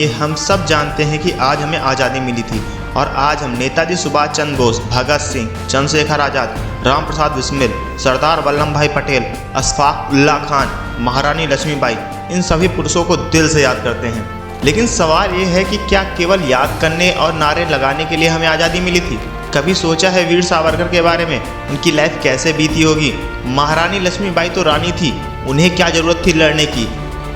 ये हम सब जानते हैं कि आज हमें आज़ादी मिली थी और आज हम नेताजी सुभाष चंद्र बोस, भगत सिंह, चंद्रशेखर आज़ाद, राम प्रसाद बिस्मिल, सरदार वल्लभ भाई पटेल, अशफाक उल्लाह खान, महारानी लक्ष्मीबाई, इन सभी पुरुषों को दिल से याद करते हैं। लेकिन सवाल ये है कि क्या केवल याद करने और नारे लगाने के लिए हमें आज़ादी मिली थी? कभी सोचा है वीर सावरकर के बारे में? उनकी लाइफ कैसे बीती होगी? महारानी लक्ष्मीबाई तो रानी थी, उन्हें क्या ज़रूरत थी लड़ने की?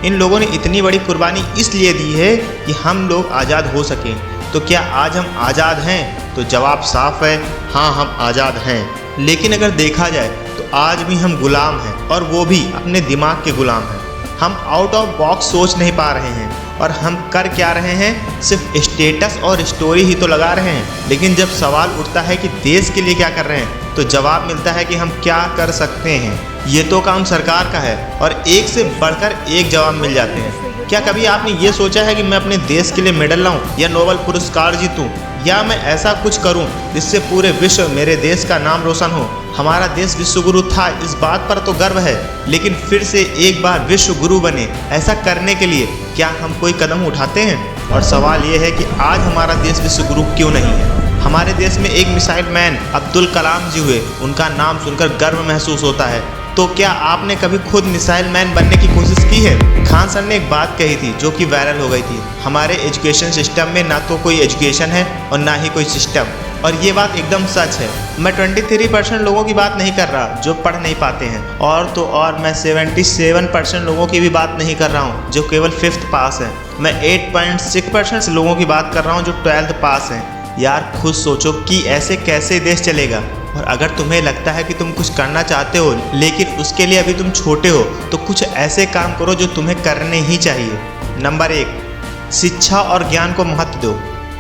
इन लोगों ने इतनी बड़ी कुर्बानी इसलिए दी है कि हम लोग आज़ाद हो सकें। तो क्या आज हम आज़ाद हैं? तो जवाब साफ है, हाँ हम आज़ाद हैं। लेकिन अगर देखा जाए तो आज भी हम गुलाम हैं, और वो भी अपने दिमाग के गुलाम हैं। हम आउट ऑफ बॉक्स सोच नहीं पा रहे हैं और हम कर क्या रहे हैं? सिर्फ स्टेटस और स्टोरी ही तो लगा रहे हैं। लेकिन जब सवाल उठता है कि देश के लिए क्या कर रहे हैं, तो जवाब मिलता है कि हम क्या कर सकते हैं। ये तो काम सरकार का है और एक से बढ़कर एक जवाब मिल जाते हैं। क्या कभी आपने ये सोचा है कि मैं अपने देश के लिए मेडल लाऊं या नोबेल पुरस्कार जीतूं, या मैं ऐसा कुछ करूं जिससे पूरे विश्व मेरे देश का नाम रोशन हो? हमारा देश विश्व गुरु था, इस बात पर तो गर्व है, लेकिन फिर से एक बार विश्व गुरु बने, ऐसा करने के लिए क्या हम कोई कदम उठाते हैं? और सवाल ये है कि आज हमारा देश विश्व गुरु क्यों नहीं है? हमारे देश में एक मिसाइल मैन अब्दुल कलाम जी हुए, उनका नाम सुनकर गर्व महसूस होता है। तो क्या आपने कभी खुद मिसाइल मैन बनने की कोशिश की है? खान सर ने एक बात कही थी जो कि वायरल हो गई थी, हमारे एजुकेशन सिस्टम में ना तो कोई एजुकेशन है और ना ही कोई सिस्टम। और ये बात एकदम सच है। मैं 23% लोगों की बात नहीं कर रहा जो पढ़ नहीं पाते हैं, और तो और मैं 77% लोगों की भी बात नहीं कर रहा हूँ जो केवल 5th पास हैं। मैं 8.6% लोगों की बात कर रहा हूँ जो 12th पास हैं। यार खुद सोचो कि ऐसे कैसे देश चलेगा। और अगर तुम्हें लगता है कि तुम कुछ करना चाहते हो लेकिन उसके लिए अभी तुम छोटे हो, तो कुछ ऐसे काम करो जो तुम्हें करने ही चाहिए। नंबर 1, शिक्षा और ज्ञान को महत्व दो।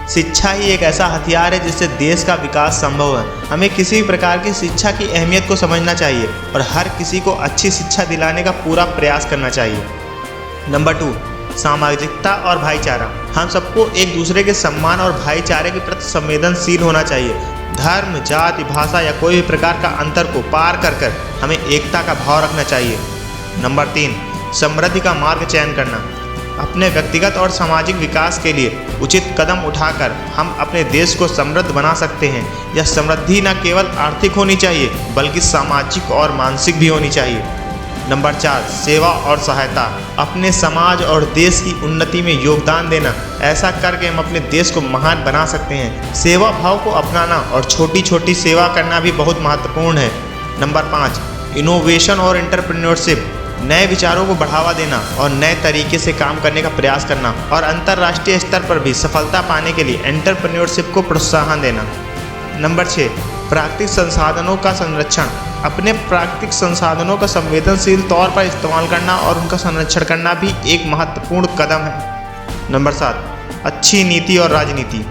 शिक्षा ही एक ऐसा हथियार है जिससे देश का विकास संभव है। हमें किसी भी प्रकार की शिक्षा की अहमियत को समझना चाहिए और हर किसी को अच्छी शिक्षा दिलाने का पूरा प्रयास करना चाहिए। नंबर 2, सामाजिकता और भाईचारा। हम सबको एक दूसरे के सम्मान और भाईचारे के प्रति संवेदनशील होना चाहिए। धर्म, जाति, भाषा या कोई भी प्रकार का अंतर को पार कर कर हमें एकता का भाव रखना चाहिए। नंबर 3, समृद्धि का मार्ग चयन करना। अपने व्यक्तिगत और सामाजिक विकास के लिए उचित कदम उठाकर हम अपने देश को समृद्ध बना सकते हैं। यह समृद्धि न केवल आर्थिक होनी चाहिए बल्कि सामाजिक और मानसिक भी होनी चाहिए। नंबर 4, सेवा और सहायता। अपने समाज और देश की उन्नति में योगदान देना, ऐसा करके हम अपने देश को महान बना सकते हैं। सेवा भाव को अपनाना और छोटी छोटी सेवा करना भी बहुत महत्वपूर्ण है। नंबर 5, इनोवेशन और एंटरप्रेन्योरशिप। नए विचारों को बढ़ावा देना और नए तरीके से काम करने का प्रयास करना, और अंतर्राष्ट्रीय स्तर पर भी सफलता पाने के लिए एंटरप्रेन्योरशिप को प्रोत्साहन देना। नंबर 6, प्राकृतिक संसाधनों का संरक्षण। अपने प्राकृतिक संसाधनों का संवेदनशील तौर पर इस्तेमाल करना और उनका संरक्षण करना भी एक महत्वपूर्ण कदम है। नंबर 7, अच्छी नीति और राजनीति।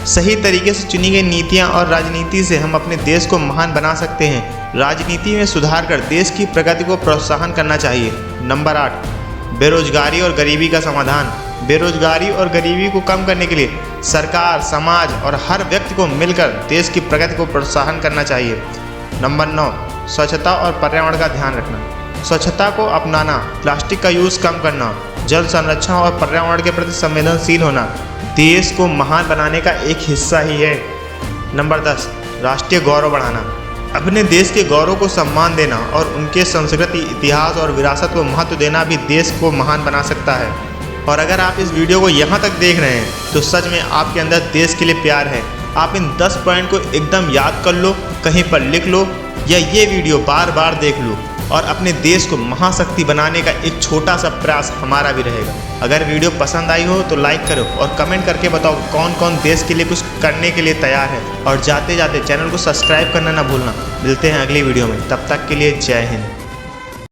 सही तरीके से चुनी गई नीतियां और राजनीति से हम अपने देश को महान बना सकते हैं। राजनीति में सुधार कर देश की प्रगति को प्रोत्साहन करना चाहिए। नंबर 8, बेरोजगारी और गरीबी का समाधान। बेरोजगारी और गरीबी को कम करने के लिए सरकार, समाज और हर व्यक्ति को मिलकर देश की प्रगति को प्रोत्साहन करना चाहिए। नंबर 9, स्वच्छता और पर्यावरण का ध्यान रखना। स्वच्छता को अपनाना, प्लास्टिक का यूज़ कम करना, जल संरक्षण और पर्यावरण के प्रति संवेदनशील होना देश को महान बनाने का एक हिस्सा ही है। नंबर 10, राष्ट्रीय गौरव बढ़ाना। अपने देश के गौरव को सम्मान देना और उनके संस्कृति, इतिहास और विरासत को महत्व देना भी देश को महान बना सकता है। और अगर आप इस वीडियो को यहाँ तक देख रहे हैं तो सच में आपके अंदर देश के लिए प्यार है। आप इन 10 पॉइंट को एकदम याद कर लो, कहीं पर लिख लो, या ये वीडियो बार बार देख लो, और अपने देश को महाशक्ति बनाने का एक छोटा सा प्रयास हमारा भी रहेगा। अगर वीडियो पसंद आई हो तो लाइक करो और कमेंट करके बताओ कौन कौन देश के लिए कुछ करने के लिए तैयार है। और जाते जाते चैनल को सब्सक्राइब करना ना भूलना। मिलते हैं अगली वीडियो में, तब तक के लिए जय हिंद।